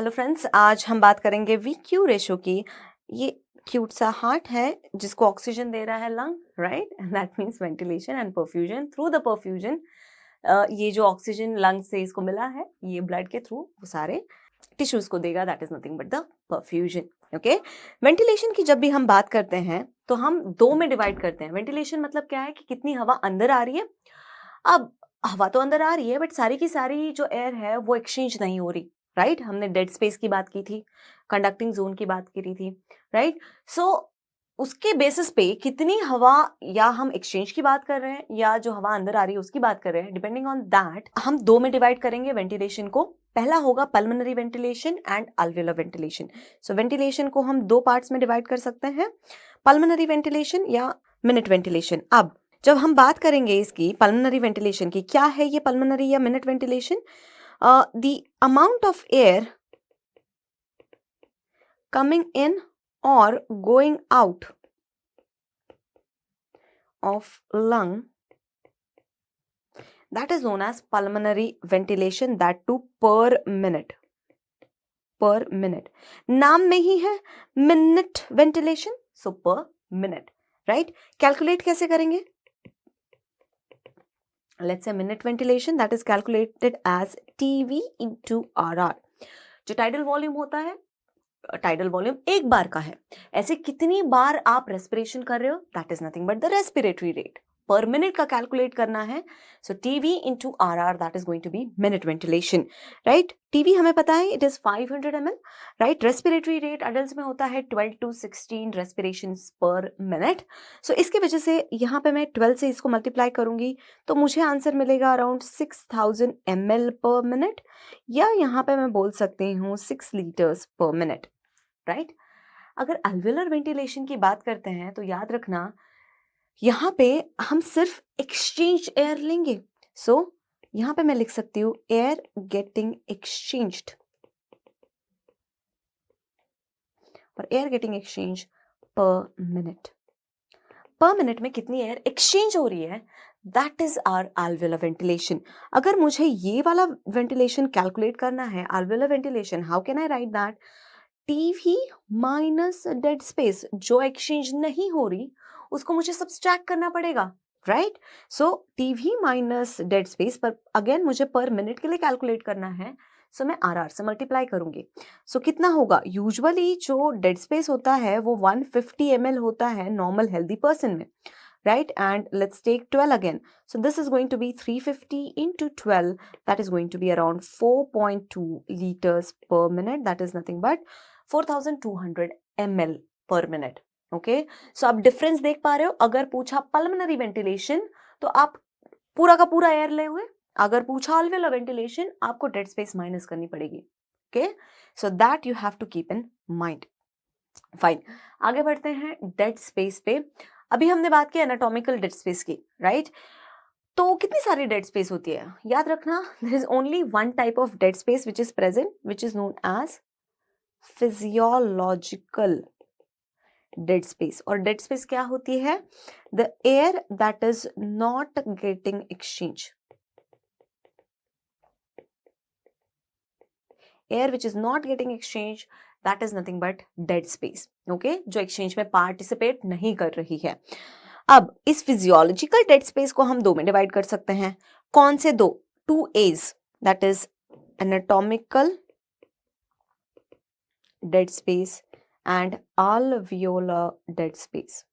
Hello friends, आज हम बात करेंगे वी क्यू रेशो की। ये क्यूट सा हार्ट है जिसको ऑक्सीजन दे रहा है lung, right? That means ventilation and perfusion. Through the perfusion ये जो ऑक्सीजन लंग से इसको मिला है, ये ब्लड के थ्रू वो सारे टिश्यूज को देगा। That is nothing but the perfusion. Okay, ventilation की जब भी हम बात करते हैं तो हम दो में डिवाइड करते हैं। वेंटिलेशन मतलब क्या है कि कितनी हवा अंदर आ रही है। अब हवा तो अंदर आ रही है बट सारी की सारी जो एयर है वो एक्सचेंज नहीं हो रही, राइट? हमने डेड स्पेस की बात की थी, कंडक्टिंग जोन की बात करी थी, राइट? सो उसके बेसिस पे कितनी हवा या हम एक्सचेंज की बात कर रहे हैं या जो हवा अंदर आ रही है उसकी बात कर रहे हैं, डिपेंडिंग ऑन दैट हम दो में डिवाइड करेंगे वेंटिलेशन को। पहला होगा pulmonary ventilation and alveolar ventilation. So ventilation को हम दो पार्ट्स में डिवाइड कर सकते हैं, पल्मोनरी वेंटिलेशन या मिनट वेंटिलेशन। अब जब हम बात करेंगे इसकी पल्मोनरी वेंटिलेशन की, क्या है ये पल्मोनरी या minute ventilation? The amount of air coming in or going out of lung, that is known as pulmonary ventilation, that too per minute. per minute नाम में ही है मिनट वेंटिलेशन, सो पर मिनट, राइट? कैलकुलेट कैसे करेंगे? Let's say minute ventilation that is calculated as TV into RR। जो tidal volume होता है, tidal volume एक बार का है, ऐसे कितनी बार आप रेस्पिरेशन कर रहे हो, that is nothing but the respiratory rate. Per minute का कैलकुलेट करना है, so TV into R R, that is going to be minute ventilation, right? TV हमें पता है it is 500 ml, right? Respiratory rate adult में होता है 12 to 16 respiration per minute. So इसकी वजह से यहाँ पे मैं 12 से इसको मल्टीप्लाई करूंगी तो मुझे आंसर मिलेगा अराउंड 6000 ml पर मिनट, या यहाँ पे मैं बोल सकती हूँ 6 लीटर्स पर मिनट, राइट? अगर अल्वेलर वेंटिलेशन की बात करते हैं तो याद रखना यहां पे हम सिर्फ एक्सचेंज एयर लेंगे। सो यहां पे मैं लिख सकती हूं एयर गेटिंग एक्सचेंज्ड, और air getting exchange per minute में कितनी एयर एक्सचेंज हो रही है, that is our alveolar ventilation. अगर मुझे ये वाला वेंटिलेशन कैलकुलेट करना है, alveolar ventilation, how can I write that? TV minus dead space, जो एक्सचेंज नहीं हो रही उसको मुझे सब्सट्रैक्ट करना पड़ेगा, right? So TV minus dead space, पर अगेन मुझे पर मिनट के लिए कैलकुलेट करना है, सो मैं आर आर से मल्टीप्लाई करूंगी। सो कितना होगा? यूजुअली जो डेड स्पेस होता है वो 150 ml होता है नॉर्मल हेल्दी पर्सन में, right? And let's take 12 again. So this is going to be 350 into 12, that is going to be around 4.2 liters per minute, that is nothing but 4200 ml per minute. Okay, so आप difference देख पा रहे हो? अगर पूछा pulmonary ventilation तो आप पूरा का पूरा एयर ले हुए, अगर पूछा अल्वेओलर वेंटिलेशन आपको डेड स्पेस माइनस करनी पड़ेगी। Okay, so that you have to keep in mind. Fine, आगे बढ़ते हैं डेड स्पेस पे। अभी हमने बात की एनाटॉमिकल डेड स्पेस की, राइट? तो कितनी सारी डेड स्पेस होती है? याद रखना there is only one type of dead space which is present, which is known as physiological dead space. और डेड स्पेस क्या होती है? The air that is not getting exchange, air which is not getting exchange, that is nothing but dead space. Okay, जो exchange में participate नहीं कर रही है। अब इस फिजियोलॉजिकल डेड स्पेस को हम दो में डिवाइड कर सकते हैं। कौन से दो? 2 A's, that is anatomical dead space and alveolar dead space.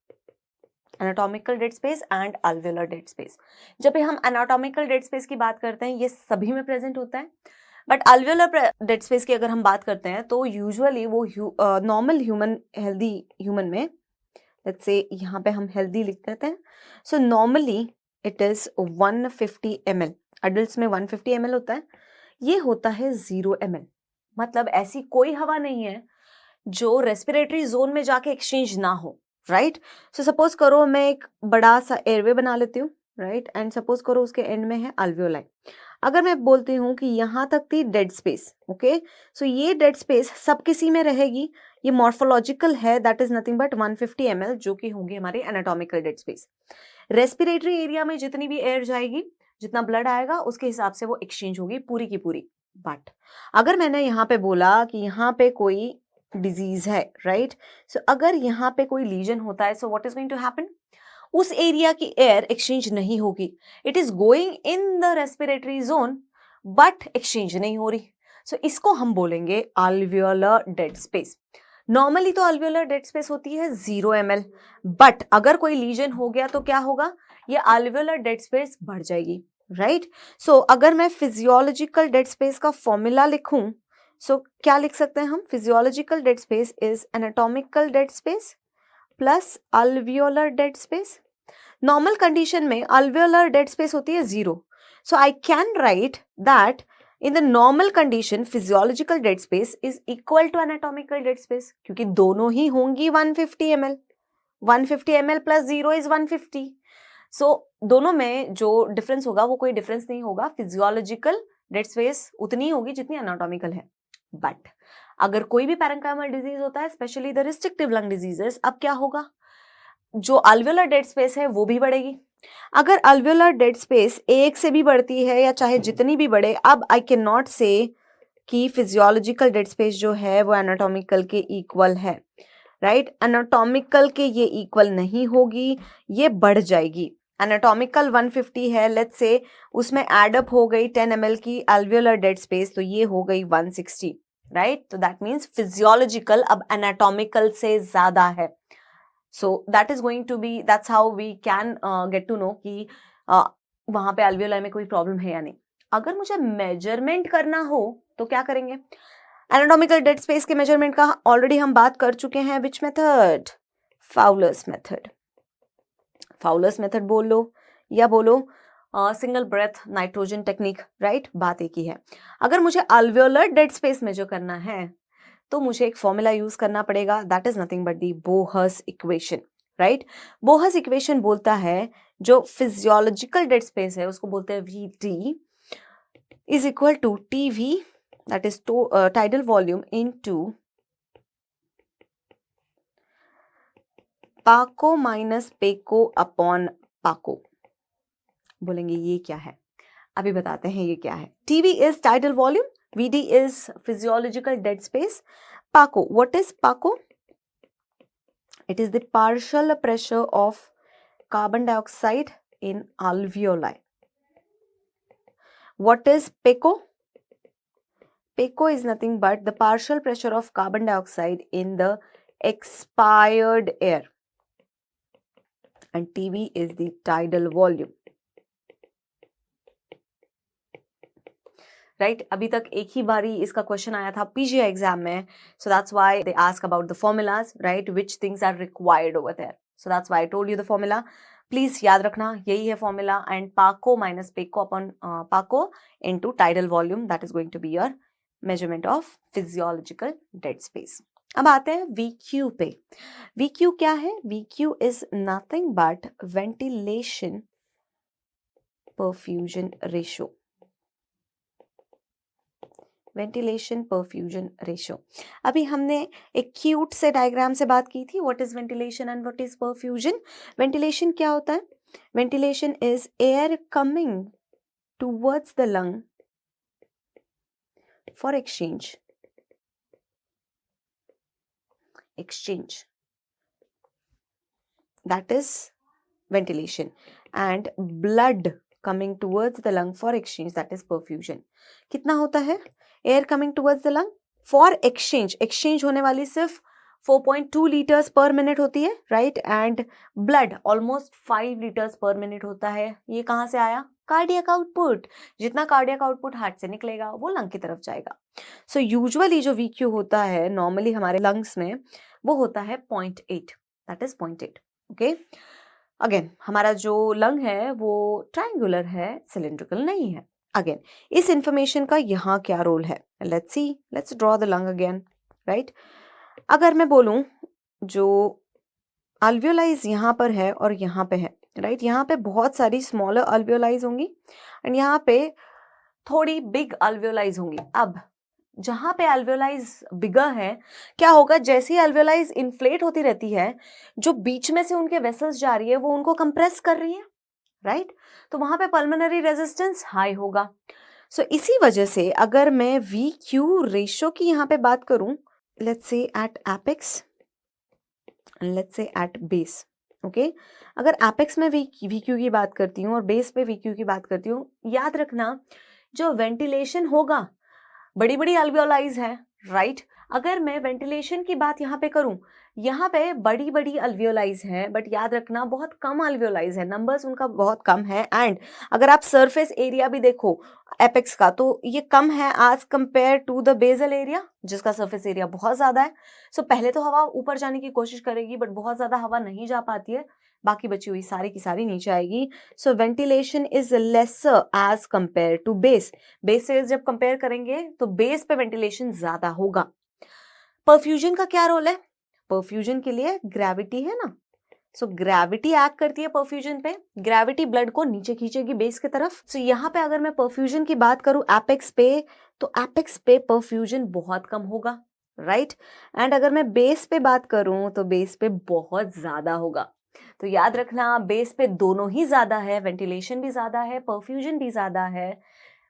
Anatomical dead space and alveolar dead space. जब भी हम एनाटॉमिकल डेड स्पेस की बात करते हैं ये सभी में प्रेजेंट होता है, बट अल्वियोलर डेड स्पेस की अगर हम बात करते हैं तो यूजुअली वो नॉर्मल ह्यूमन, हेल्दी ह्यूमन में, लेट्स से यहाँ पे हम हेल्दी लिख देते हैं, so normally it is 150 ml, adults में 150 ml होता है, ये होता है 0 ml। मतलब ऐसी कोई हवा नहीं है जो रेस्पिरेटरी जोन में जाके एक्सचेंज ना हो, राइट? सो सपोज करो मैं एक बड़ा सा एयरवे बना लेती हूँ, राइट? एंड सपोज करो उसके एंड में है अल्वियोलाई। अगर मैं बोलती हूँ कि यहाँ तक थी डेड स्पेस, ओके, सो ये डेड स्पेस सब किसी में रहेगी, ये मॉर्फोलॉजिकल है, that is nothing but 150 ml, जो कि होंगे हमारे anatomical dead space. Respiratory area में जितनी भी एयर जाएगी, जितना ब्लड आएगा उसके हिसाब से वो एक्सचेंज होगी पूरी की पूरी, बट अगर मैंने यहाँ पे बोला कि यहाँ पे कोई डिजीज है, राइट, सो अगर यहाँ पे कोई लीजन होता है, so what is going to happen, उस एरिया की एयर एक्सचेंज नहीं होगी, it is going in the respiratory zone but exchange नहीं हो रही, सो इसको हम बोलेंगे अल्वियोलर डेड स्पेस। नॉर्मली तो अल्वियोलर डेड स्पेस होती है 0 ml, बट अगर कोई लीजन हो गया तो क्या होगा, ये अल्वियोलर डेड स्पेस बढ़ जाएगी, राइट। सो अगर मैं फिजियोलॉजिकल डेड स्पेस का फॉर्मूला लिखूं, सो क्या लिख सकते हैं हम, physiological dead space is anatomical dead space plus alveolar dead space. Normal condition में अल्वियोलर डेड स्पेस होती है 0, so I can write that in the normal condition physiological dead space is equal to anatomical dead space, क्योंकि दोनों ही होंगी 150 ml, 150 ml plus 0 is 150, so दोनों में जो difference होगा वो कोई डिफरेंस नहीं होगा, फिजियोलॉजिकल डेड स्पेस उतनी होगी जितनी एनाटॉमिकल है। बट अगर कोई भी पैरेंकाइमल डिजीज होता है, specially the restrictive lung diseases, अब क्या होगा, जो अल्वियोलर डेड स्पेस है वो भी बढ़ेगी। अगर अल्वियोलर डेड स्पेस 1 से भी बढ़ती है या चाहे जितनी भी बढ़े, अब आई कैन नॉट से कि फिजियोलॉजिकल डेड स्पेस जो है वो एनाटॉमिकल के इक्वल है, राइट। एनाटॉमिकल के ये इक्वल नहीं होगी, ये बढ़ जाएगी। एनाटॉमिकल 150 है, लेट्स से उसमें एडअप हो गई 10 ml की अल्वियोलर डेड स्पेस, तो ये हो गई 160, राइट। तो दैट मीन्स फिजियोलॉजिकल अब एनाटॉमिकल से ज्यादा है। So that is going to be, that's how we can get to know कि वहां पे alveoli में कोई प्रॉब्लम है या नहीं। अगर मुझे मेजरमेंट करना हो तो क्या करेंगे, एनाटॉमिकल डेड स्पेस के मेजरमेंट का ऑलरेडी हम बात कर चुके हैं, which method, Fowler's method. Fowler's method बोल लो या बोलो single breath nitrogen technique, right, बात एक ही है। अगर मुझे अल्वियोलर डेड स्पेस मेजर करना है तो मुझे एक फॉर्मूला यूज करना पड़ेगा, that is nothing but the Bohr's equation, right. Bohr's equation बोलता है जो फिजियोलॉजिकल डेड स्पेस है उसको बोलते हैं VT is equal to TV, that is tidal volume into PaCO minus PeCO upon PaCO. बोलेंगे ये क्या है, अभी बताते हैं ये क्या है। TV is tidal volume, VD is physiological dead space. PACO, what is PACO? It is the partial pressure of carbon dioxide in alveoli. What is PECO? PECO is nothing but the partial pressure of carbon dioxide in the expired air. And TV is the tidal volume. Right, अभी तक एक ही बारी इसका question आया था PGI exam में, so that's why they ask about the formulas, right, which things are required over there, so that's why I told you the formula. Please याद रखना यही है फॉर्मूला, and PaCO minus PeCO upon PaCO into tidal volume, that is going to be your measurement of physiological dead space. अब आते हैं VQ पे। VQ क्या है, VQ is nothing but ventilation perfusion ratio, ventilation perfusion ratio. अभी हमने एक cute से डायग्राम से बात की थी, what is ventilation and what is perfusion. Ventilation क्या होता है, ventilation is air coming towards the lung for exchange, that is ventilation, and blood coming towards the lung for exchange, that is perfusion। कितना होता है, air coming towards the lung for exchange, exchange होने वाली सिर्फ 4.2 litres पर minute होती है, right, and blood almost 5 litres पर मिनट होता है। ये कहाँ से आया, कार्डियक आउटपुट, जितना कार्डियक आउटपुट हार्ट से निकलेगा वो लंग की तरफ जाएगा। सो यूजुअली जो VQ होता है नॉर्मली हमारे लंग्स में वो होता है 0.8, दैट इज 0.8, ओके। अगेन हमारा जो लंग है वो ट्रायंगुलर है, सिलिंड्रिकल नहीं है। अगेन इस इंफॉर्मेशन का यहाँ क्या रोल है, let's see, let's draw the lung again, right. अगर मैं बोलूं जो अल्वियोलाइज यहाँ पर है और यहाँ पे है, राइट, यहाँ पे बहुत सारी स्मॉलर अल्वियोलाइज होंगी एंड यहाँ पे थोड़ी बिग अल्वियोलाइज होंगी। अब जहां पे अल्वियोलाइज बिगर है, क्या होगा, जैसे ही अल्वियोलाइज इन्फ्लेट होती रहती है, जो बीच में से उनके वेसल्स जा रही है वो उनको कंप्रेस कर रही है, राइट, तो वहां पे पल्मोनरी रेजिस्टेंस हाई होगा। सो इसी वजह से अगर मैं वी क्यू रेशो की यहाँ पे बात करूं, let's say at apex, let's say at base, okay. अगर एपेक्स में वी क्यू की बात करती हूँ और बेस पे वी क्यू की बात करती हूँ, याद रखना जो वेंटिलेशन होगा, बड़ी बड़ी अल्वियोलाइज है, राइट। अगर मैं वेंटिलेशन की बात यहाँ पे करूं, यहाँ पे बड़ी बड़ी अल्वियोलाइज है, बट याद रखना बहुत कम अल्वियोलाइज है, नंबर्स उनका बहुत कम है। एंड अगर आप सरफेस एरिया भी देखो एपेक्स का, तो ये कम है as compare to the basal area, जिसका सरफेस एरिया बहुत ज्यादा है। सो पहले तो हवा ऊपर जाने की कोशिश करेगी, बट बहुत ज्यादा हवा नहीं जा पाती है, बाकी बची हुई सारी की सारी नीचे आएगी। So ventilation is lesser as compare to base. Base से जब कंपेयर करेंगे तो बेस पे वेंटिलेशन ज्यादा होगा। परफ्यूजन का क्या रोल है? परफ्यूजन के लिए ग्रेविटी है ना, सो ग्रेविटी एक्ट करती है परफ्यूजन पे, ग्रेविटी ब्लड को नीचे खींचेगी बेस की तरफ। सो यहाँ पे अगर मैं परफ्यूजन की बात करूं एपेक्स पे, तो एपेक्स पे परफ्यूजन बहुत कम होगा, राइट। एंड अगर मैं बेस पे बात करूं तो बेस पे बहुत ज्यादा होगा। तो याद रखना बेस पे दोनों ही ज्यादा है, वेंटिलेशन भी ज्यादा है, परफ्यूजन भी ज्यादा है,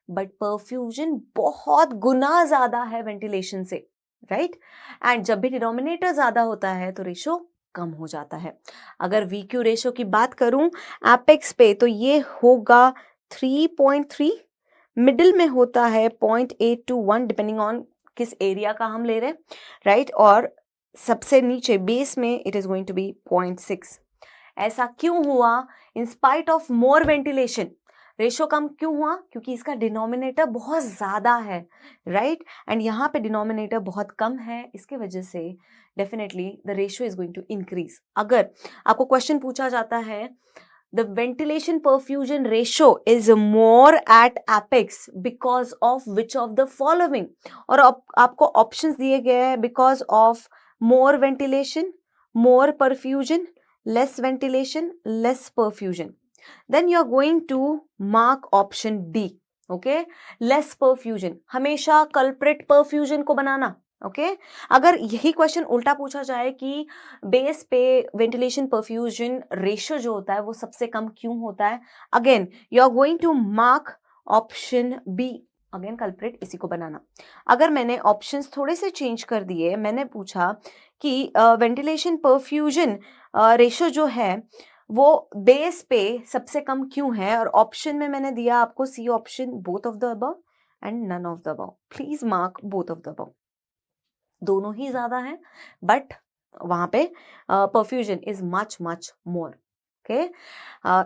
बट परफ्यूजन बहुत गुना ज्यादा है वेंटिलेशन से, राइट। एंड जब भी डिनोमिनेटर ज्यादा होता है तो रेशो कम हो जाता है। अगर वी क्यू रेशो की बात करूं एपेक्स पे, तो ये होगा 3.3, मिडिल में होता है 0.8 to 1 डिपेंडिंग ऑन किस एरिया का हम ले रहे हैं, राइट। और सबसे नीचे बेस में it is going to be 0.6। ऐसा क्यों हुआ? In spite of more ventilation ratio कम क्यों हुआ? क्योंकि इसका डिनोमिनेटर बहुत ज्यादा है, राइट। एंड यहाँ पे डिनोमिनेटर बहुत कम है, इसके वजह से definitely the ratio is going to increase. अगर आपको क्वेश्चन पूछा जाता है the ventilation perfusion ratio is more at apex because of which of the following, और आपको ऑप्शंस दिए गए हैं because of more ventilation, more perfusion, less ventilation, less perfusion, then you are going to mark option D, okay। less perfusion, हमेशा culprit perfusion को बनाना, okay. अगर यही question उल्टा पूछा जाए कि बेस पे वेंटिलेशन परफ्यूजन रेशियो जो होता है वो सबसे कम क्यों होता है, again you are going to mark option B, again culprit इसी को बनाना। अगर मैंने ऑप्शंस थोड़े से चेंज कर दिए, मैंने पूछा कि वेंटिलेशन परफ्यूजन रेशो जो है वो बेस पे सबसे कम क्यों है, और ऑप्शन में मैंने दिया आपको C option, both of the above and none of the above. Please mark both of the above, दोनों ही ज्यादा है, बट वहां पे perfusion is much much more, okay.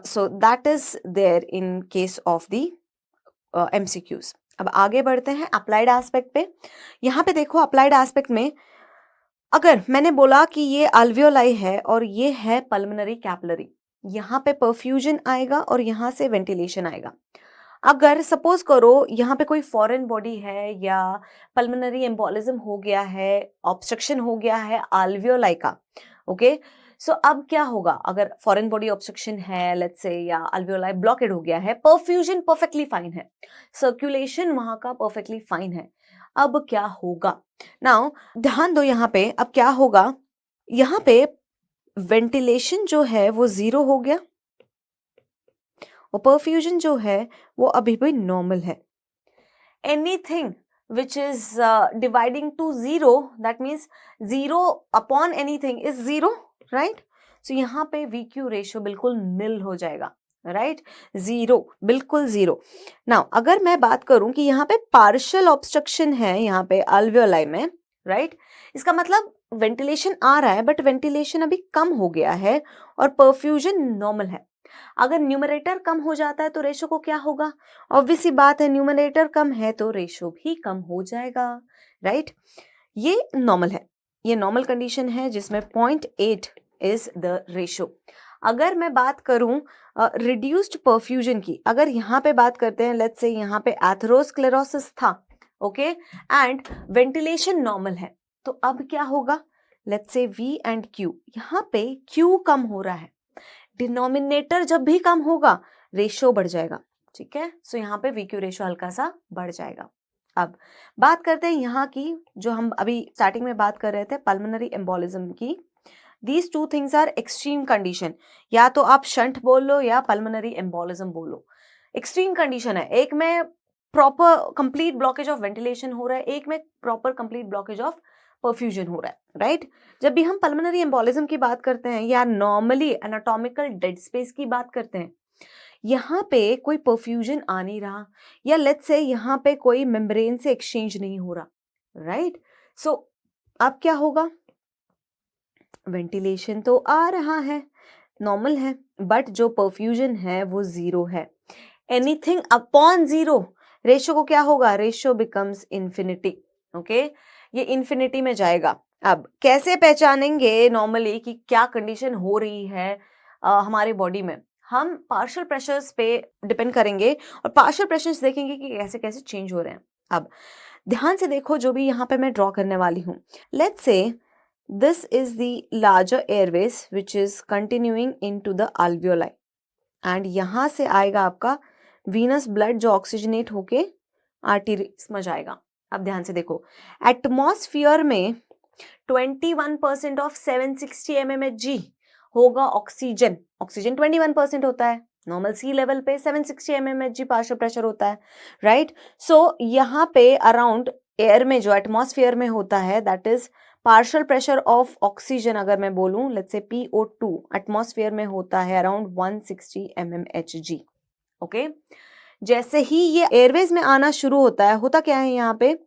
So that is there in case of the MCQs. अब आगे बढ़ते हैं अप्लाइड एस्पेक्ट पे। यहाँ पे देखो अप्लाइड एस्पेक्ट में अगर मैंने बोला कि ये अल्वियोलाई है और ये है पल्मोनरी कैपिलरी, यहाँ पे परफ्यूजन आएगा और यहाँ से वेंटिलेशन आएगा। अगर सपोज करो यहाँ पे कोई फॉरेन बॉडी है या पल्मोनरी एम्बोलिज्म हो गया है, ऑब्स्ट्रक्शन हो गया है अल्वियोलाई का, ओके। सो अब क्या होगा? अगर फॉरेन बॉडी ऑब्स्ट्रक्शन है लेट्स से, या अल्वियोलाई ब्लॉकेड हो गया है, परफ्यूजन परफेक्टली फाइन है, सर्कुलेशन वहां का परफेक्टली फाइन है, अब क्या होगा? नाउ ध्यान दो यहाँ पे, अब क्या होगा? यहाँ पे वेंटिलेशन जो है वो 0 हो गया और परफ्यूजन जो है वो अभी भी नॉर्मल है। Anything which is dividing to 0, that means 0 upon anything is 0, right? so यहाँ पे VQ रेशियो बिल्कुल नील हो जाएगा, राइट, जीरो, बिल्कुल जीरो। नाउ अगर मैं बात करूं कि यहाँ पे पार्शियल ऑब्स्ट्रक्शन है यहाँ पे अल्वियोलाई में, राइट, इसका मतलब वेंटिलेशन आ रहा है बट वेंटिलेशन अभी कम हो गया है और परफ्यूजन नॉर्मल है। अगर न्यूमरेटर कम हो जाता है तो रेशो को क्या होगा? ऑब्वियस सी बात है, न्यूमरेटर कम है तो रेशो भी कम हो जाएगा, राइट। ये नॉर्मल है, ये नॉर्मल कंडीशन है जिसमें 0.8 इज द रेशो। अगर मैं बात करूं रिड्यूस्ड परफ्यूजन की, अगर यहाँ पे बात करते हैं, लेट्स से यहाँ पे एथेरोस्क्लेरोसिस था, ओके, एंड वेंटिलेशन नॉर्मल है, तो अब क्या होगा? Let's say V and Q, यहाँ पे Q कम हो रहा है, डिनोमिनेटर जब भी कम होगा रेशियो बढ़ जाएगा, ठीक है। सो यहाँ पे VQ रेशियो हल्का सा बढ़ जाएगा। अब बात करते हैं यहाँ की, जो हम अभी स्टार्टिंग में बात कर रहे थे पल्मोनरी एम्बोलिज्म की। These two things are extreme condition, या तो आप शंट बोल लो या पल्मोनरी एम्बोलिज्म बोलो, एक्सट्रीम कंडीशन है। एक में proper complete blockage of ventilation हो रहा है, एक में proper complete blockage of perfusion हो रहा है, राइट। जब भी हम पल्मोनरी एम्बोलिज्म की बात करते हैं या नॉर्मली एनाटॉमिकल डेड स्पेस की बात करते हैं, यहाँ पे कोई परफ्यूजन आ नहीं रहा, या लेट्स से यहाँ पे कोई मेम्ब्रेन से एक्सचेंज नहीं हो रहा, राइट। सो अब क्या होगा, वेंटिलेशन तो आ रहा है, नॉर्मल है, बट जो परफ्यूजन है वो जीरो है। एनीथिंग अपॉन जीरो, रेशियो को क्या होगा, रेशियो बिकम्स इन्फिनिटी, ओके, ये इन्फिनिटी में जाएगा। अब कैसे पहचानेंगे नॉर्मली कि क्या कंडीशन हो रही है हमारे बॉडी में, हम पार्शियल प्रेशर्स पे डिपेंड करेंगे और पार्शियल प्रेशर्स देखेंगे कि कैसे कैसे चेंज हो रहे हैं। अब ध्यान से देखो जो भी यहाँ पे मैं ड्रॉ करने वाली हूँ, let's say this is the larger airways which is continuing into the alveoli and यहाँ से आएगा आपका venous blood जो ऑक्सीजनेट होके आर्टरीज में जाएगा। अब ध्यान से देखो, एटमॉस्फेयर में 21% ऑफ 760 mmHg होगा ऑक्सीजन, ऑक्सीजन 21% होता है, नॉर्मल सी लेवल पे 760 mmHg पार्शियल प्रेशर होता है, राइट। सो यहाँ पे अराउंड एयर में जो एटमॉस्फेयर में होता है that is partial pressure of oxygen, अगर मैं बोलूं लेट्स से PO2 एटमॉस्फेयर में होता है अराउंड 160 mmHg, ओके। जैसे ही ये एयरवेज में आना शुरू होता है, होता क्या है यहाँ पे,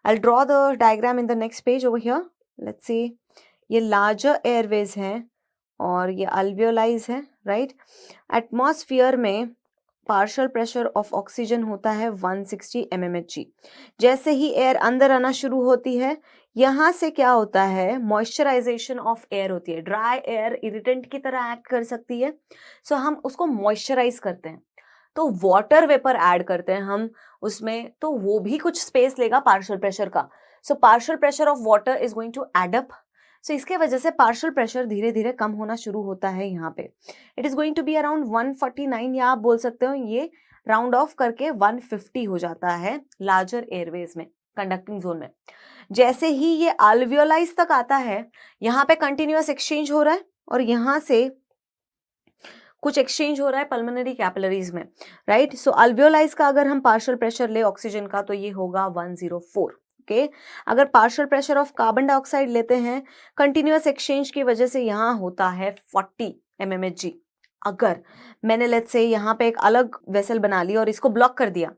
I draw the diagram in the next page over here, let's say ये लार्जर एयरवेज है और ये अल्वियोलाइज है, राइट। एटमॉस्फेयर में पार्शियल प्रेशर ऑफ ऑक्सीजन होता है 160 mmHg। जैसे ही एयर अंदर आना शुरू होती है, यहाँ से क्या होता है, मॉइस्चराइजेशन ऑफ एयर होती है, ड्राई एयर इरिटेंट की तरह एक्ट कर सकती है, सो हम उसको मॉइस्चराइज करते हैं, तो वाटर वेपर ऐड करते हैं हम उसमें, तो वो भी कुछ स्पेस लेगा पार्शियल प्रेशर का, so partial pressure of water is going to add up, so इसके वजह से पार्शियल प्रेशर धीरे धीरे कम होना शुरू होता है। यहाँ पे it is going to be around 149, या आप बोल सकते हो ये राउंड ऑफ करके 150 हो जाता है लार्जर एयरवेज में, कंडक्टिंग जोन में। जैसे ही ये अल्वियोलाइज तक आता है, यहाँ पे कंटिन्यूअस एक्सचेंज हो रहा है और यहाँ से कुछ एक्सचेंज हो रहा है पल्मोनरी कैपिलरीज में, राइट। सो अल्वियोलाइज का अगर हम पार्शियल प्रेशर ले ऑक्सीजन का तो ये होगा 104, ओके। अगर partial pressure of carbon dioxide लेते हैं, कंटिन्यूअस एक्सचेंज की वजह से यहाँ होता है 40 mmHg। अगर मैंने लेट्स से यहाँ पे एक अलग वेसल बना ली और इसको ब्लॉक कर दिया,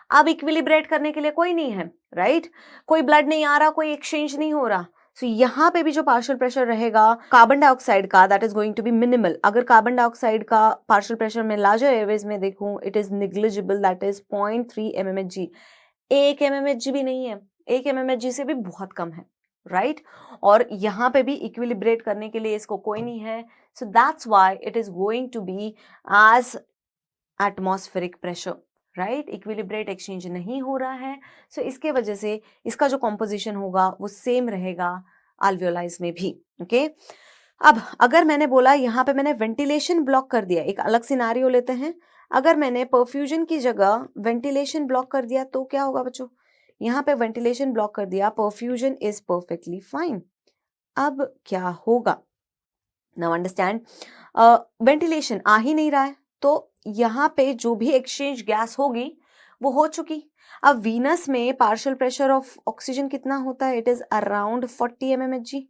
अब इक्विलिब्रेट करने के लिए कोई नहीं है, राइट, कोई ब्लड नहीं आ रहा, कोई एक्सचेंज नहीं हो रहा, सो यहाँ पे भी जो पार्शियल प्रेशर रहेगा कार्बन डाइऑक्साइड का that is going to be minimal. अगर कार्बन डाइऑक्साइड का पार्शियल प्रेशर में लार्जर एयरवेज में देखूं, it is negligible, that is 0.3 mmHg, 1 mmHg भी नहीं है, 1 mmHg से भी बहुत कम है, राइट। और यहाँ पे भी इक्विलिब्रेट करने के लिए इसको कोई नहीं है, so that's why it is going to be as atmospheric pressure, right. Equilibrate exchange नहीं हो रहा है, सो इसके वजह से इसका जो कॉम्पोजिशन होगा वो सेम रहेगा अल्वियोलाइज में भी, ओके। अब अगर मैंने बोला यहाँ पे मैंने वेंटिलेशन ब्लॉक कर दिया, एक अलग सिनारियो लेते हैं, अगर मैंने परफ्यूजन की जगह वेंटिलेशन ब्लॉक कर दिया तो क्या होगा बच्चों, यहाँ पे वेंटिलेशन ब्लॉक कर दिया, परफ्यूजन इज परफेक्टली फाइन। अब क्या होगा, नाउ अंडरस्टैंड, वेंटिलेशन आ ही नहीं रहा है, तो यहाँ पे जो भी एक्सचेंज गैस होगी वो हो चुकी। अब वीनस में पार्शियल प्रेशर ऑफ ऑक्सीजन कितना होता है, it is around 40 mmHg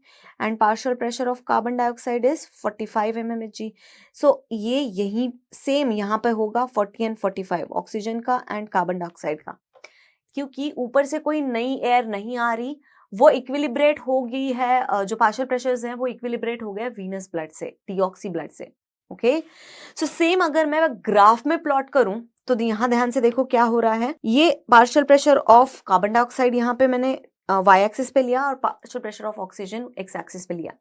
and partial pressure of carbon dioxide is 45 mmHg। सो ये यही सेम यहाँ पे होगा 40 एंड 45 ऑक्सीजन का एंड कार्बन डाइऑक्साइड का, क्योंकि ऊपर से कोई नई एयर नहीं आ रही, वो इक्विलिब्रेट हो गई है, जो पार्शियल प्रेशर्स हैं वो इक्विलिब्रेट हो गए वीनस ब्लड से, डीऑक्सी ब्लड से, ओके। सो सेम अगर मैं ग्राफ में प्लॉट करूं तो यहाँ ध्यान से देखो क्या हो रहा है, ये partial pressure of carbon dioxide यहाँ पे मैंने वाई एक्सिस पे लिया और partial pressure of oxygen x axis पे लिया,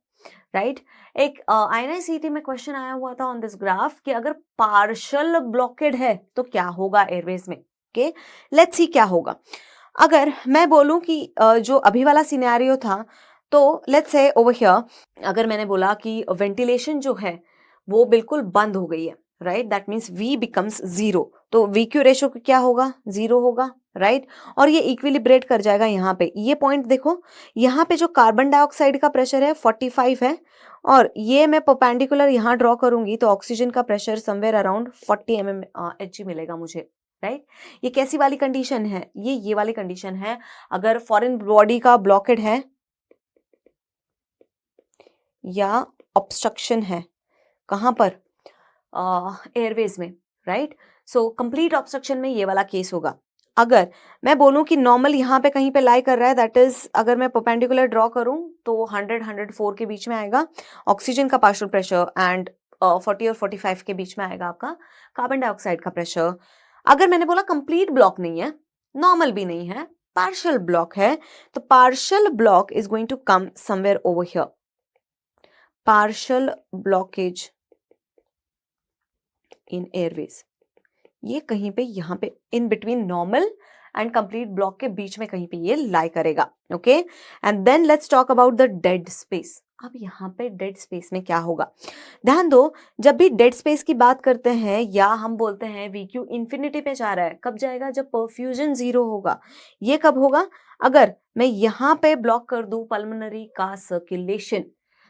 राइट। एक INICET में क्वेश्चन आया हुआ था ऑन दिस ग्राफ कि अगर पार्शियल ब्लॉकेड है तो क्या होगा एयरवेज में, ओके। लेट्स सी क्या होगा। अगर मैं बोलूं कि जो अभी वाला सिनेरियो था, तो लेट्स से ओवर हियर अगर मैंने बोला कि वेंटिलेशन जो है वो बिल्कुल बंद हो गई है, right, that means V becomes 0, तो VQ रेशो क्या होगा, 0 होगा, राइट। और ये इक्विलिब्रेट कर जाएगा यहाँ पे, ये पॉइंट देखो, यहाँ पे जो कार्बन डाइऑक्साइड का प्रेशर है 45 है, और ये मैं परपेंडिकुलर यहाँ ड्रॉ करूंगी तो ऑक्सीजन का प्रेशर समवेयर अराउंड 40 mmHg मिलेगा मुझे, राइट। ये कैसी वाली कंडीशन है? ये वाली कंडीशन है अगर फॉरेन बॉडी का ब्लॉकेड है या ऑब्स्ट्रक्शन है, कहाँ पर? एयरवेज में, राइट। सो कंप्लीट ऑब्स्ट्रक्शन में ये वाला केस होगा। अगर मैं बोलूं कि नॉर्मल यहाँ पे कहीं पे लाई कर रहा है, दैट इज अगर मैं परपेंडिकुलर ड्रॉ करूं तो 100-104 के बीच में आएगा ऑक्सीजन का पार्शियल प्रेशर, एंड 40 और 45 के बीच में आएगा आपका कार्बन डाइऑक्साइड का प्रेशर। अगर मैंने बोला कंप्लीट ब्लॉक नहीं है, नॉर्मल भी नहीं है, पार्शियल ब्लॉक है, तो partial block is going to come somewhere over here. Partial blockage in airways, ये कहीं पे यहाँ पे in between normal and complete block के बीच में कहीं पे ये लाई करेगा। Okay, and then let's talk about the dead space. अब यहाँ पे डेड स्पेस में क्या होगा? ध्यान दो, जब भी डेड स्पेस की बात करते हैं या हम बोलते हैं VQ इंफिनिटी पे जा रहा है, कब जाएगा? जब परफ्यूजन जीरो होगा। ये कब होगा? अगर मैं यहाँ पे ब्लॉक कर दूं पल्मोनरी का सर्कुलेशन,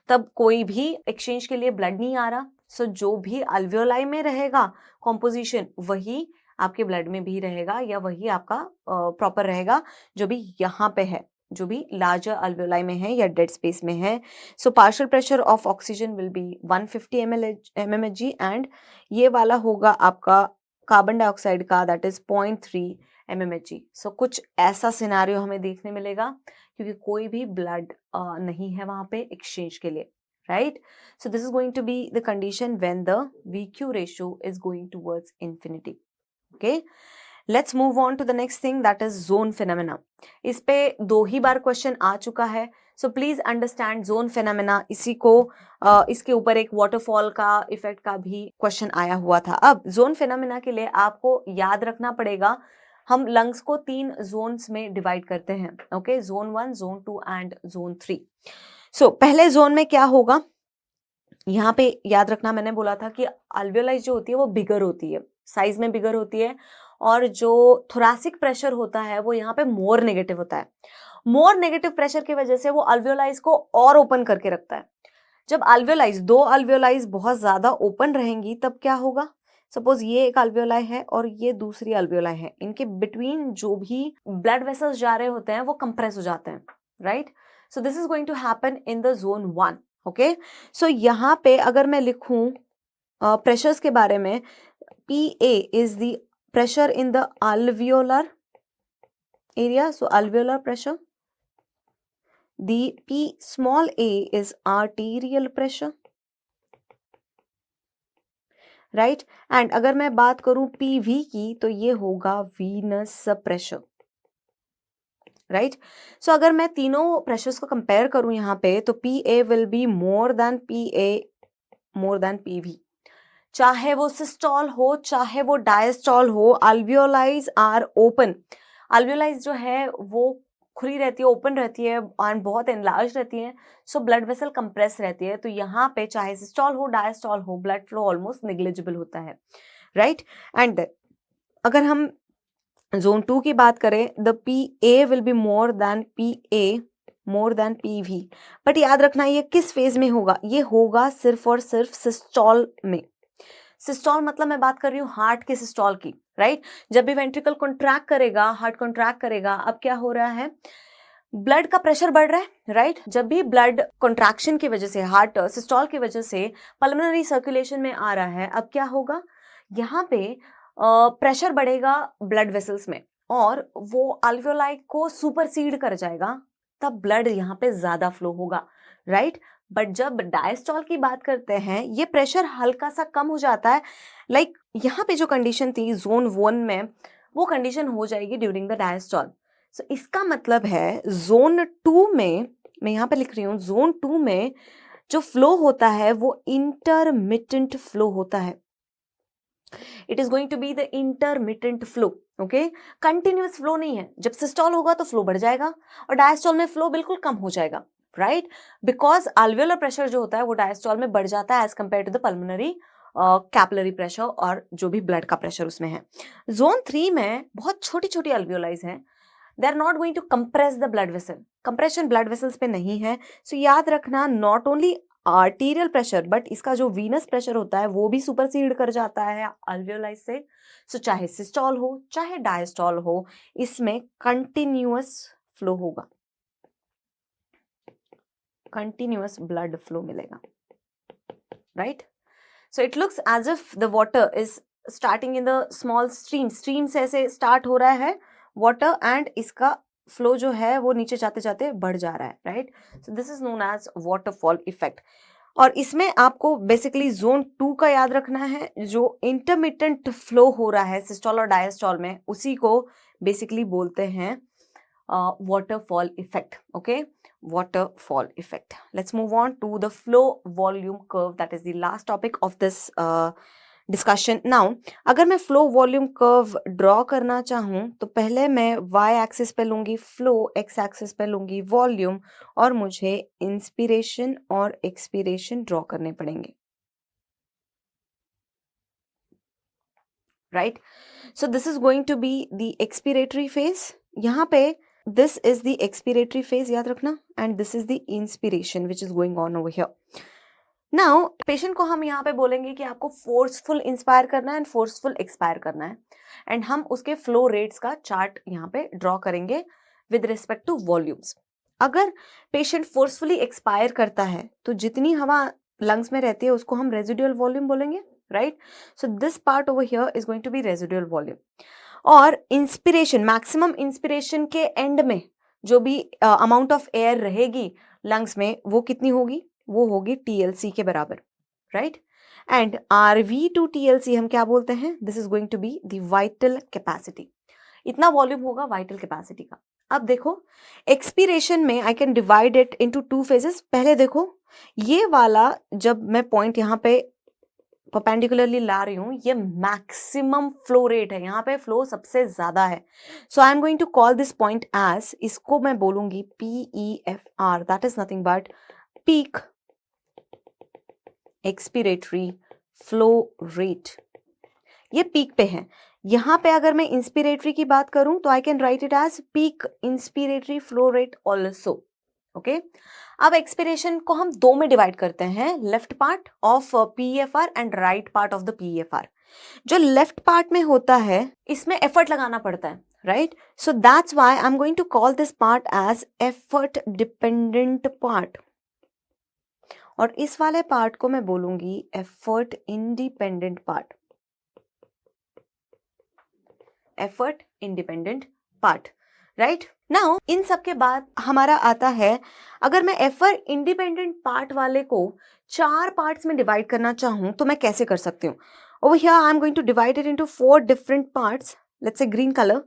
तब कोई भी एक्सचेंज के लिए ब्लड नहीं आ रहा। सो जो भी अल्वियोलाई में रहेगा कॉम्पोजिशन, वही आपके ब्लड में भी रहेगा, या वही आपका प्रॉपर रहेगा जो भी यहाँ पे है, जो भी लार्जर अल्वियोलाई में है या डेड स्पेस में है। So partial pressure of oxygen will be 150 mmHg, and ये वाला होगा आपका कार्बन डाइऑक्साइड का, दैट इज 0.3 mmHg। सो कुछ ऐसा सिनेरियो हमें देखने मिलेगा, क्योंकि कोई भी ब्लड नहीं है वहां पे एक्सचेंज के लिए, right? So this is going to be the condition when the VQ ratio is going towards infinity. Okay, let's move on to the next thing, that is zone phenomena. इस पे 2 ही बार question आ चुका है, so please understand zone phenomena. इसी को इसके ऊपर एक waterfall का इफेक्ट का भी क्वेश्चन आया हुआ था। अब जोन फेनोमेना के लिए आपको याद रखना पड़ेगा, हम लंग्स को 3 जोन्स में डिवाइड करते हैं। Okay, zone 1, zone 2 and zone 3। सो पहले जोन में क्या होगा? यहाँ पे याद रखना, मैंने बोला था कि अल्वियोलाई जो होती है वो बिगर होती है, साइज में बिगर होती है, और जो थोरासिक प्रेशर होता है वो यहाँ पे मोर नेगेटिव होता है। मोर नेगेटिव प्रेशर की वजह से वो अल्वियोलाइज को और ओपन करके रखता है। जब अल्वियोलाइज, 2 अल्वियोलाइज बहुत ज्यादा ओपन रहेंगी, तब क्या होगा? सपोज ये एक अल्वियोलाई है और ये दूसरी अल्वियोलाई है, इनके बिटवीन जो भी ब्लड वेसल्स जा रहे होते हैं वो कंप्रेस हो जाते हैं, right? So this is going to happen in the zone 1। Okay, so यहाँ पे अगर मैं लिखूं प्रेशर्स के बारे में, PA is the pressure in the alveolar area, so alveolar pressure. The P small a is arterial pressure, right? And अगर मैं बात करूं PV की, तो ये होगा venous pressure, राइट? सो अगर मैं तीनों प्रेशर्स को कंपेयर करूं यहाँ पे, तो PA will be more than PV, चाहे वो सिस्टोल हो चाहे वो डायस्टोल हो। अल्वियोलाइज आर ओपन, अल्वियोलाइज जो है वो खुली रहती है, ओपन रहती है एंड बहुत एनलार्ज रहती है, सो ब्लड वेसल कंप्रेस रहती है। तो यहाँ पे चाहे सिस्टोल हो डायस्टोल हो, ब्लड फ्लो ऑलमोस्ट नेग्लिजिबल होता है, राइट? एंड अगर हम जोन 2 की बात करें, the PA will be more than PV, but याद रखना ये किस फेज में होगा? ये होगा सिर्फ और सिर्फ सिस्टोल में। सिस्टोल मतलब मैं बात कर रही हूँ हार्ट के सिस्टोल की, राइट? जब भी वेंट्रिकल कॉन्ट्रैक्ट करेगा, हार्ट कॉन्ट्रैक्ट करेगा, अब क्या हो रहा है? ब्लड का प्रेशर बढ़ रहा है, राइट? जब भी ब्लड कॉन्ट्रैक्शन की वजह से, हार्ट सिस्टोल की वजह से पल्मोनरी सर्कुलेशन में आ रहा है, अब क्या होगा? यहाँ पे प्रेशर बढ़ेगा ब्लड वेसल्स में और वो अल्वियोलाई को सुपरसीड कर जाएगा, तब ब्लड यहाँ पे ज्यादा फ्लो होगा, राइट? बट जब डायस्टोल की बात करते हैं, ये प्रेशर हल्का सा कम हो जाता है। लाइक यहाँ पे जो कंडीशन थी जोन 1 में, वो कंडीशन हो जाएगी ड्यूरिंग द डायस्टोल। सो इसका मतलब है जोन 2 में, मैं यहाँ पे लिख रही हूँ, जोन 2 में जो फ्लो होता है वो इंटरमिटेंट फ्लो होता है। It is going to be the intermittent flow, okay? Continuous flow नहीं है। जब सिस्टोल होगा तो फ्लो बढ़ जाएगा और डायस्टोल में फ्लो बिल्कुल कम हो जाएगा, राइट? बिकॉज अल्वियोलर प्रेशर जो होता है वो डायस्टोल में बढ़ जाता है as compare to the pulmonary capillary pressure और जो भी ब्लड का प्रेशर उसमें है। जोन 3 में बहुत छोटी छोटी अल्वियोलाइज हैं, they are not going to compress the blood vessel, compression blood vessels पे नहीं है। सो याद रखना, not only arterial pressure, but इसका जो वीनस प्रेशर होता है वो भी सुपरसीड कर जाता है अल्वियोलाई से। सो चाहे सिस्टोल हो चाहे डायस्टोल हो, इसमें कंटिन्यूअस फ्लो होगा, कंटिन्यूअस ब्लड फ्लो मिलेगा, right. So it looks as if the water is starting in the small stream से ऐसे स्टार्ट हो रहा है वाटर, एंड इसका फ्लो जो है वो नीचे जाते जाते बढ़ जा रहा है, right. So this is known as waterfall effect. और इसमें आपको बेसिकली जोन 2 का याद रखना है, जो इंटरमिटेंट फ्लो हो रहा है सिस्टोल और डायस्टोल में, उसी को बेसिकली बोलते हैं waterfall effect. Okay, waterfall effect. Let's move on to the flow volume curve. That is the last topic of this discussion. Now, अगर मैं flow volume curve draw करना चाहूँ तो पहले मैं y axis पे लूँगी flow, x axis पे लूँगी volume, और मुझे inspiration और expiration draw करने पड़ेंगे, right? So this is going to be the expiratory phase. यहाँ पे this is the expiratory phase, याद रखना, and this is the inspiration which is going on over here. Now patient को हम यहाँ पे बोलेंगे कि आपको forceful inspire करना है and forceful expire करना है, and हम उसके flow rates का chart यहाँ पे draw करेंगे with respect to volumes. अगर patient forcefully expire करता है तो जितनी हवा lungs में रहती है उसको हम residual volume बोलेंगे, right? So this part over here is going to be residual volume. और इंस्पिरेशन, मैक्सिमम इंस्पिरेशन के एंड में जो भी अमाउंट ऑफ एयर रहेगी लंग्स में वो कितनी होगी, वो होगी TLC के बराबर, right. And RV to TLC हम क्या बोलते हैं, this is going to be the vital capacity. इतना वॉल्यूम होगा वाइटल कैपेसिटी का। अब देखो एक्सपीरेशन में I can divide it into 2 phases. पहले देखो ये वाला, जब मैं पॉइंट यहाँ पे परपेंडिकुलरली ला रही हूं, ये मैक्सिमम फ्लो रेट है, यहाँ पे फ्लो सबसे ज्यादा है। So I am going to call this point as, इसको मैं बोलूंगी PEFR, that is nothing but peak expiratory flow rate. ये पीक पे है। यहाँ पे अगर मैं इंस्पिरेटरी की बात करूं तो I can write it as peak inspiratory flow rate also, okay. अब एक्सपिरेशन को हम 2 में डिवाइड करते हैं, left part of PEFR and right part of the PEFR। जो लेफ्ट पार्ट में होता है इसमें एफर्ट लगाना पड़ता है, right. So that's why I am going to call this part as effort dependent part, और इस वाले पार्ट को मैं बोलूंगी effort independent part, effort independent part, right. Now in सब के बाद हमारा आता है, अगर मैं एफर्ट इंडिपेंडेंट पार्ट वाले को 4 पार्ट्स में डिवाइड करना चाहूं तो मैं कैसे कर सकती हूँ। Over here I am going to divide it into 4 different parts. Let's say green colour,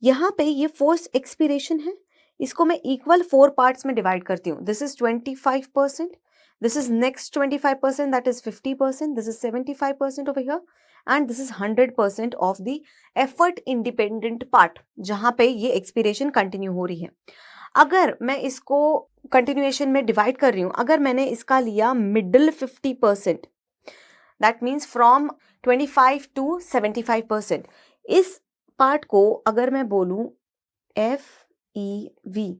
यहाँ पे ये फोर्स एक्सपीरेशन है, इसको मैं इक्वल 4 पार्ट्स में डिवाइड करती हूँ। This is 25%, this is next 25%, that is 50%, this is 75% over here, and this is 100% of the effort independent part, जहां पे ये एक्सपीरेशन कंटिन्यू हो रही है। अगर मैं इसको कंटिन्यूएशन में डिवाइड कर रही हूं, अगर मैंने इसका लिया middle 50%, that means from 25 to 75%, इस पार्ट को अगर मैं बोलूं FEV,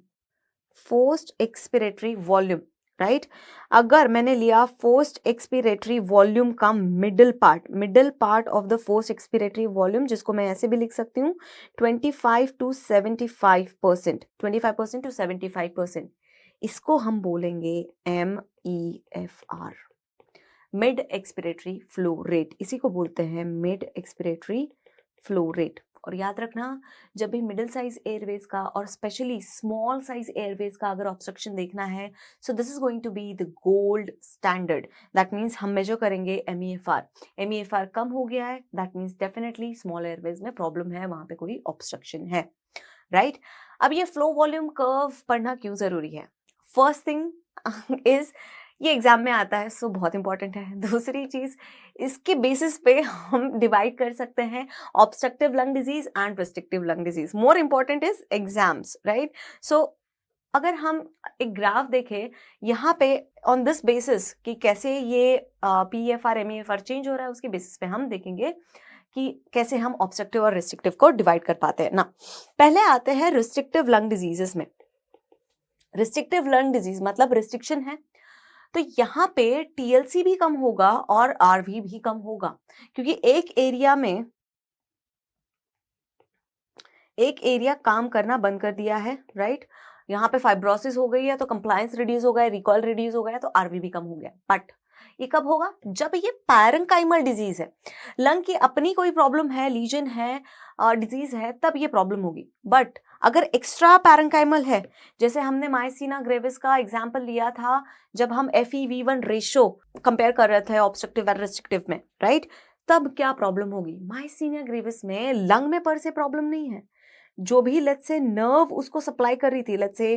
forced expiratory volume, right. अगर मैंने लिया फोर्स्ड एक्सपीरेटरी वॉल्यूम का middle part of the forced expiratory volume, जिसको मैं ऐसे भी लिख सकती हूँ 25 to 75%, 25% to 75%, इसको हम बोलेंगे MEFR, mid expiratory flow rate. इसी को बोलते हैं मिड एक्सपीरेटरी फ्लो रेट। और याद रखना, जब भी मिडिल साइज एयरवेज का और स्पेशली स्मॉल साइज एयरवेज का अगर ऑब्स्ट्रक्शन देखना है, so this is going to be the gold standard. That means हम मेजर करेंगे MEFR। MEFR कम हो गया है, that means definitely small airways में प्रॉब्लम है, वहां पे कोई ऑब्स्ट्रक्शन है, राइट। अब ये फ्लो वॉल्यूम कर्व पढ़ना क्यों जरूरी है? फर्स्ट थिंग इज ये एग्जाम में आता है, सो बहुत इंपॉर्टेंट है। दूसरी चीज, इसके बेसिस पे हम डिवाइड कर सकते हैं obstructive lung disease and restrictive lung disease. More important is exams, right. So अगर हम एक ग्राफ देखें यहाँ पे ऑन दिस बेसिस कि कैसे ये PEFR MEFR चेंज हो रहा है, उसके बेसिस पे हम देखेंगे कि कैसे हम ऑब्स्ट्रक्टिव और रिस्ट्रिक्टिव को डिवाइड कर पाते हैं ना। पहले आते हैं रिस्ट्रिक्टिव लंग डिजीजेस में। रिस्ट्रिक्टिव लंग डिजीज मतलब रिस्ट्रिक्शन है, तो यहाँ पे टीएलसी भी कम होगा और आरवी भी कम होगा, क्योंकि एक एरिया काम करना बंद कर दिया है, राइट। यहाँ पे फाइब्रोसिस हो गई है तो कंप्लायंस रिड्यूस हो गया, रिकॉल रिड्यूस हो गया, तो आरवी भी कम हो गया। बट ये कब होगा? जब ये पैरेंकाइमल डिजीज है, लंग की अपनी कोई प्रॉब्लम है, लीजन है, डिजीज है, तब ये प्रॉब्लम होगी। बट अगर एक्स्ट्रा पैरेंकाइमल है, जैसे हमने मायसीना ग्रेविस का एग्जाम्पल लिया था जब हम FeV1 रेशियो कंपेयर कर रहे थे ऑब्स्ट्रक्टिव और रेस्ट्रिक्टिव में, राइट, तब क्या प्रॉब्लम होगी? मायसीना ग्रेविस में लंग में पर से प्रॉब्लम नहीं है, जो भी लेट्स से नर्व उसको सप्लाई कर रही थी, लेट्स से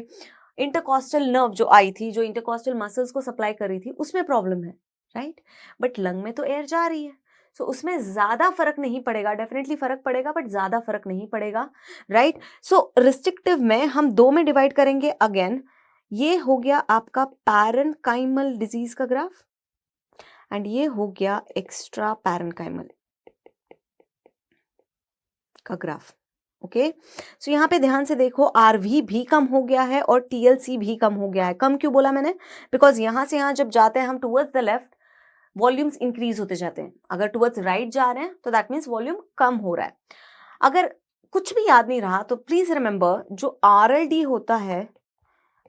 इंटरकॉस्टल नर्व जो आई थी, जो इंटरकॉस्टल मसल्स को सप्लाई कर रही थी, उसमें प्रॉब्लम है, राइट। बट लंग में तो एयर जा रही है, सो उसमें ज्यादा फर्क नहीं पड़ेगा, डेफिनेटली फर्क पड़ेगा बट ज्यादा फर्क नहीं पड़ेगा, राइट। सो रिस्ट्रिक्टिव में हम दो में डिवाइड करेंगे अगेन। ये हो गया आपका पैरेंकाइमल डिजीज का ग्राफ एंड ये हो गया एक्स्ट्रा पैरेंकाइमल का ग्राफ। ओके, सो यहाँ पे ध्यान से देखो, आरवी भी कम हो गया है और टीएलसी भी कम हो गया है। कम क्यों बोला मैंने? बिकॉज यहां से यहां जब जाते हैं हम towards the left, volumes increase होते जाते हैं। अगर टुवर्ड्स राइट जा रहे हैं तो दैट मीन्स वॉल्यूम कम हो रहा है। अगर कुछ भी याद नहीं रहा तो प्लीज रिमेंबर, जो RLD होता है,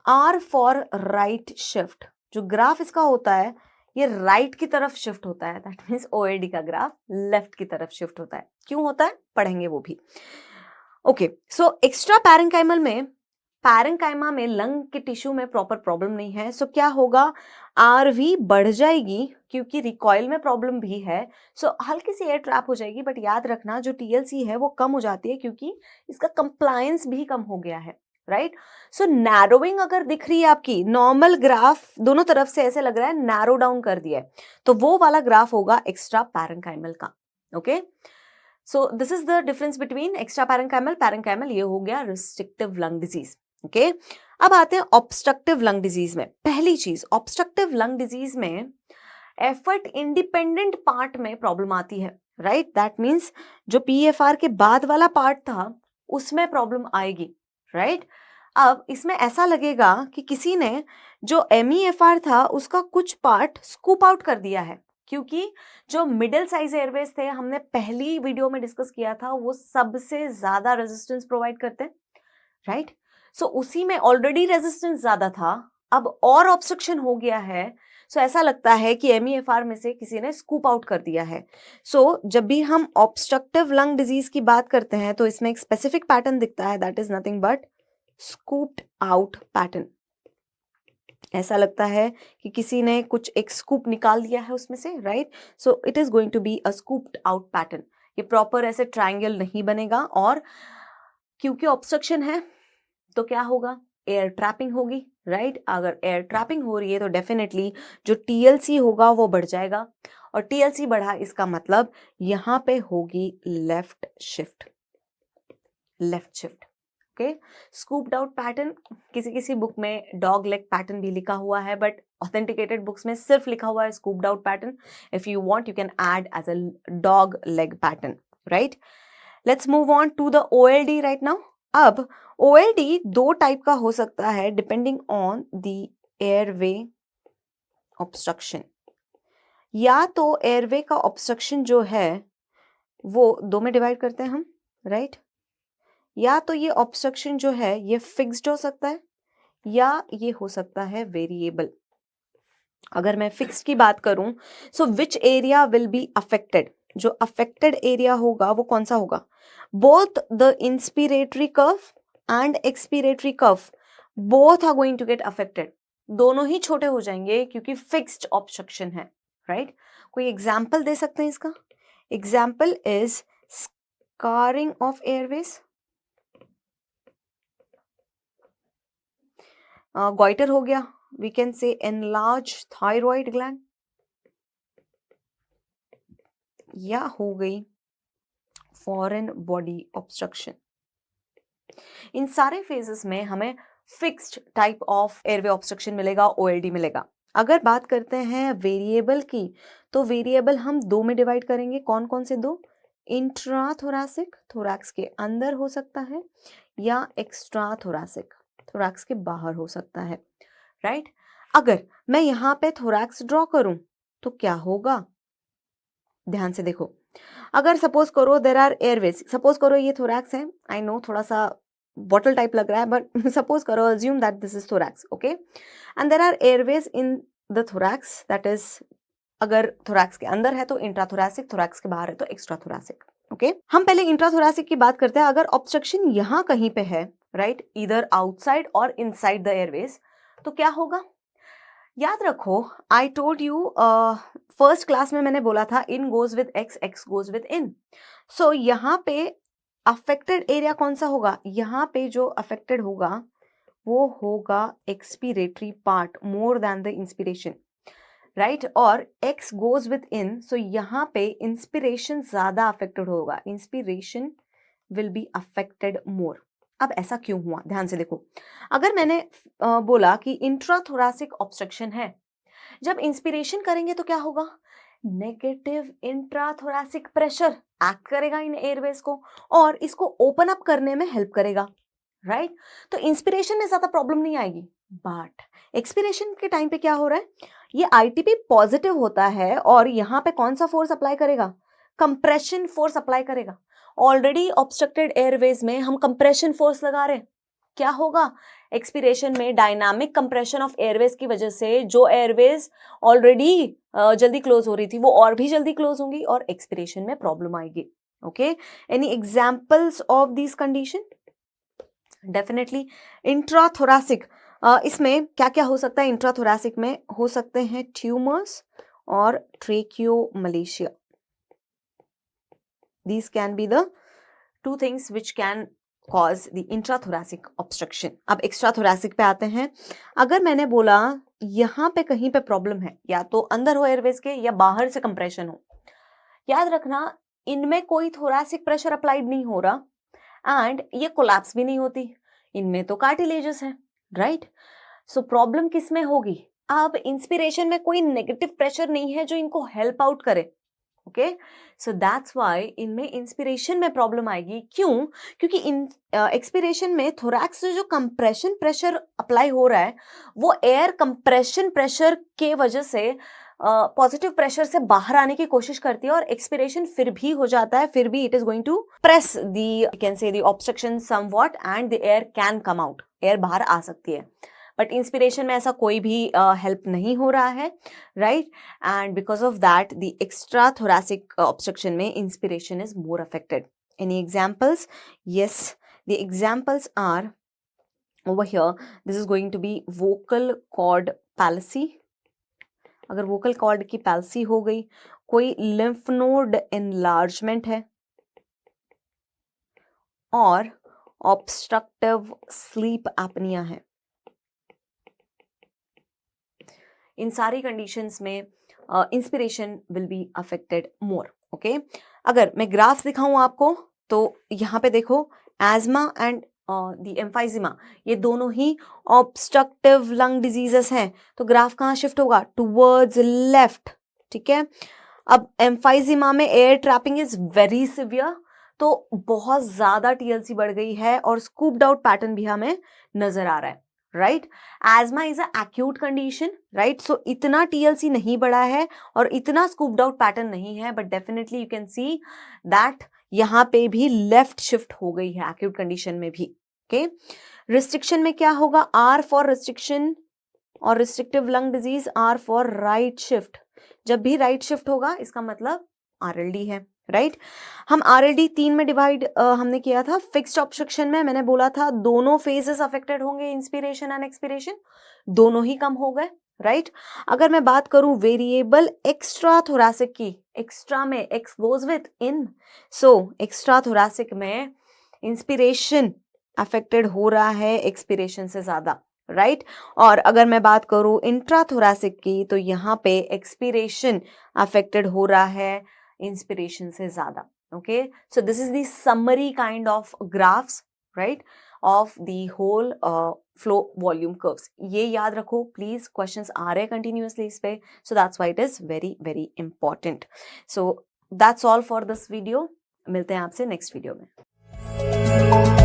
R फॉर राइट शिफ्ट, जो ग्राफ इसका होता है ये राइट की तरफ शिफ्ट होता है, दैट मीन्स OLD का ग्राफ लेफ्ट की तरफ शिफ्ट होता है। क्यों होता है पढ़ेंगे वो भी। ओके, सो एक्स्ट्रा पैरेंकाइमल में, पैरेंकाइमा में लंग के टिश्यू में प्रॉपर प्रॉब्लम नहीं है, सो क्या होगा? आरवी बढ़ जाएगी क्योंकि रिकॉइल में प्रॉब्लम भी है, सो हल्की सी एयर ट्रैप हो जाएगी। बट याद रखना जो टीएलसी है वो कम हो जाती है क्योंकि इसका कंप्लायंस भी कम हो गया है, राइट। सो नैरोइंग अगर दिख रही है आपकी, नॉर्मल ग्राफ दोनों तरफ से ऐसे लग रहा है नैरो डाउन कर दिया है, तो वो वाला ग्राफ होगा एक्स्ट्रा पैरेंकाइमल का। Okay, so this is the difference between extra parenchymal, parenchymal ये हो गया रिस्ट्रिक्टिव लंग डिजीज। ओके, अब आते हैं ऑब्स्ट्रक्टिव लंग डिजीज में। पहली चीज, ऑब्स्ट्रक्टिव लंग डिजीज में एफर्ट इंडिपेंडेंट पार्ट में प्रॉब्लम आती है, राइट। दैट मीन्स जो PFR के बाद वाला पार्ट था उसमें प्रॉब्लम आएगी, राइट। अब इसमें ऐसा लगेगा कि किसी ने जो MEFR था उसका कुछ पार्ट स्कूप आउट कर दिया है, क्योंकि जो मिडिल साइज एयरवेज थे, हमने पहली वीडियो में डिस्कस किया था, वो सबसे ज्यादा रेजिस्टेंस प्रोवाइड करते हैं, राइट। सो उसी में ऑलरेडी रेजिस्टेंस ज्यादा था, अब और ऑब्स्ट्रक्शन हो गया है, सो ऐसा लगता है कि MEFR में से किसी ने स्कूप आउट कर दिया है। सो जब भी हम ऑब्स्ट्रक्टिव लंग डिजीज की बात करते हैं तो इसमें एक स्पेसिफिक पैटर्न दिखता है, that is nothing but scooped out pattern. ऐसा लगता है कि किसी ने कुछ एक स्कूप निकाल दिया है उसमें से, right. So it is going to be a scooped out pattern. ये प्रॉपर ऐसे ट्रायंगल नहीं बनेगा, और क्योंकि ऑब्स्ट्रक्शन है तो क्या होगा? एयर ट्रैपिंग होगी, राइट। अगर एयर ट्रैपिंग हो रही है तो डेफिनेटली जो टीएलसी होगा वो बढ़ जाएगा, और टीएलसी बढ़ा इसका मतलब यहां पे होगी left shift, left shift. Okay, scooped out pattern, किसी किसी बुक में डॉग लेग पैटर्न भी लिखा हुआ है, बट ऑथेंटिकेटेड बुक्स में सिर्फ लिखा हुआ है scooped out pattern. If you want you can add as a dog leg pattern, right. Let's move on to the OLD right now. अब OLD दो टाइप का हो सकता है depending on the airway obstruction. या तो एयरवे का obstruction जो है वो दो में डिवाइड करते हैं हम, राइट। या तो ये ऑब्स्ट्रक्शन जो है ये फिक्स्ड हो सकता है, या ये हो सकता है वेरिएबल। अगर मैं फिक्स्ड की बात करूं, so which area will be affected? जो अफेक्टेड एरिया होगा वो कौन सा होगा? Both the inspiratory curve and expiratory curve both are going to get affected. दोनों ही छोटे हो जाएंगे क्योंकि फिक्स्ड ऑब्स्ट्रक्शन है, राइट। कोई एग्जाम्पल दे सकते हैं इसका? Example is scarring of airways, goitre हो गया, we can say enlarge thyroid gland, या हो गई फॉरेन बॉडी ऑब्स्ट्रक्शन। इन सारे फेजेस में हमें fixed type of airway obstruction मिलेगा, OLD मिलेगा। अगर बात करते हैं वेरिएबल की, तो वेरिएबल हम दो में डिवाइड करेंगे। कौन कौन से दो? इंट्राथोरैसिक, थोरैक्स के अंदर हो सकता है, या एक्स्ट्रा थोरैसिक, थोरैक्स के बाहर हो सकता है, राइट। अगर मैं यहाँ पे थोरैक्स ड्रॉ करूं तो क्या होगा, ध्यान से देखो। अगर सपोज करो देर आर एयरवेज, सपोज करो ये थोरैक्स है, आई नो थोड़ा सा बॉटल टाइप लग रहा है, बट सपोज करो, assume that this is thorax, okay, and there are airways in the thorax, that is, अगर थोरैक्स के अंदर है तो इंट्राथोरैसिक, थोरैक्स के बाहर है तो एक्स्ट्राथोरैसिक, ओके। हम पहले इंट्राथोरैसिक की बात करते हैं। अगर ऑब्स्ट्रक्शन यहां कहीं पे है, राइट, ईदर आउटसाइड और इनसाइड द एयरवेज, तो क्या होगा, याद रखो, I told you first class में मैंने बोला था in goes with ex, ex goes with in. So यहाँ पे अफेक्टेड एरिया कौन सा होगा, यहाँ पे जो अफेक्टेड होगा वो होगा expiratory part more than the inspiration, right, और x goes with in, so यहाँ पे इंस्पिरेशन ज्यादा अफेक्टेड होगा, इंस्पिरेशन विल बी अफेक्टेड मोर। अब ऐसा क्यों हुआ, ध्यान से देखो। अगर मैंने बोला कि इंट्राथोरैसिक ऑब्स्ट्रक्शन है, जब इंस्पिरेशन करेंगे तो क्या होगा, नेगेटिव इंट्राथोरैसिक प्रेशर एक्ट करेगा इन एयरवेज को और इसको ओपन अप करने में हेल्प करेगा, राइट। तो इंस्पिरेशन में ज्यादा प्रॉब्लम नहीं आएगी, बट एक्सपिरेशन के टाइम पे क्या हो रहा है, ये आईटीपी पॉजिटिव होता है और यहाँ पे कौन सा फोर्स अप्लाई करेगा, कंप्रेशन फोर्स अप्लाई करेगा। ऑलरेडी ऑब्स्ट्रक्टेड एयरवेज में हम कंप्रेशन फोर्स लगा रहे हैं, क्या होगा, एक्सपिरेशन में डायनामिक कंप्रेशन ऑफ एयरवेज की वजह से जो एयरवेज ऑलरेडी जल्दी क्लोज हो रही थी वो और भी जल्दी क्लोज होंगी और एक्सपिरेशन में प्रॉब्लम आएगी, okay. Any examples of this condition, definitely intrathoracic, इसमें क्या क्या हो सकता है, इंट्राथोरैसिक में हो सकते हैं ट्यूमर्स और ट्रेकियोमलेशिया, these can be the two things which can cause the intrathoracic obstruction। अब एक्स्ट्राथोरैसिक पे आते हैं। अगर मैंने बोला यहाँ पे कहीं पे प्रॉब्लम है, या तो अंदर हो एयरवेज के या बाहर से कंप्रेशन हो, याद रखना इनमें कोई थोरैसिक प्रेशर अप्लाइड नहीं हो रहा एंड ये कोलैप्स भी नहीं होती, इनमें तो कार्टिलेजेस है, राइट। सो प्रॉब्लम किस में होगी, अब इंस्पिरेशन में कोई नेगेटिव प्रेशर नहीं है जो इनको हेल्प आउट करे, ओके। सो दैट्स व्हाई इनमें इंस्पिरेशन में प्रॉब्लम आएगी, क्यों, क्योंकि इन एक्सपिरेशन में थोरैक्स से जो कंप्रेशन प्रेशर अप्लाई हो रहा है वो एयर कंप्रेशन प्रेशर के वजह से पॉजिटिव प्रेशर से बाहर आने की कोशिश करती है और एक्सपिरेशन फिर भी हो जाता है, फिर भी it is going to press the, can say the obstruction somewhat and the air can come out, air बाहर आ सकती है, बट इंस्पिरेशन में ऐसा कोई भी हेल्प नहीं हो रहा है, right. And because of that the extra thoracic obstruction में inspiration is more affected. Any examples, yes, the examples are over here, this is going to be vocal cord palsy. अगर वोकल कॉर्ड की पैलेसी हो गई, कोई lymph node enlargement है और obstructive sleep apnoea है, इन सारी कंडीशंस में inspiration will be affected more, okay. अगर मैं ग्राफ्स दिखाऊं आपको तो यहाँ पे देखो, एज्मा एंड द एम्फाइजिमा, ये दोनों ही ऑब्स्ट्रक्टिव लंग डिजीजेस हैं, तो ग्राफ कहाँ शिफ्ट होगा, टुवर्ड्स लेफ्ट, ठीक है। अब एम्फाइजिमा में air trapping is very severe, तो बहुत ज्यादा टीएलसी बढ़ गई है और स्कूप्ड आउट पैटर्न भी हमें नजर आ रहा है, right. Asthma is a acute condition, right, so इतना टीएलसी नहीं बढ़ा है और इतना स्कूप्ड आउट पैटर्न नहीं है, but definitely you can see that यहाँ पे भी लेफ्ट शिफ्ट हो गई है एक्यूट कंडीशन में भी, ओके। रिस्ट्रिक्शन में क्या होगा, आर फॉर रिस्ट्रिक्शन और restrictive lung disease, R for right shift, जब भी राइट शिफ्ट होगा इसका मतलब आरएलडी है, राइट। हम आरएलडी 3 में डिवाइड हमने किया था। फिक्स्ड ऑब्स्ट्रक्शन में मैंने बोला था दोनों फेजेस अफेक्टेड होंगे, इंस्पिरेशन एंड एक्सपिरेशन, दोनों ही कम हो गए, राइट। अगर मैं बात करूं वेरिएबल एक्स्ट्रा थोरैसिक की, एक्स्ट्रा में x goes with in, so extra thoracic में इंस्पिरेशन अफेक्टेड हो रहा है एक्सपिरेशन से ज्यादा, राइट। और अगर मैं बात करूं इंट्राथोरैसिक की तो यहाँ पे एक्सपिरेशन अफेक्टेड हो रहा है इंस्पिरेशन से ज्यादा, okay। So this is the summary kind of graphs, right, of the whole flow volume curves। ये याद रखो प्लीज, questions आ रहे हैं continuously इस पे, so that's why it is very very important। So that's all for this video, मिलते हैं आपसे next video में।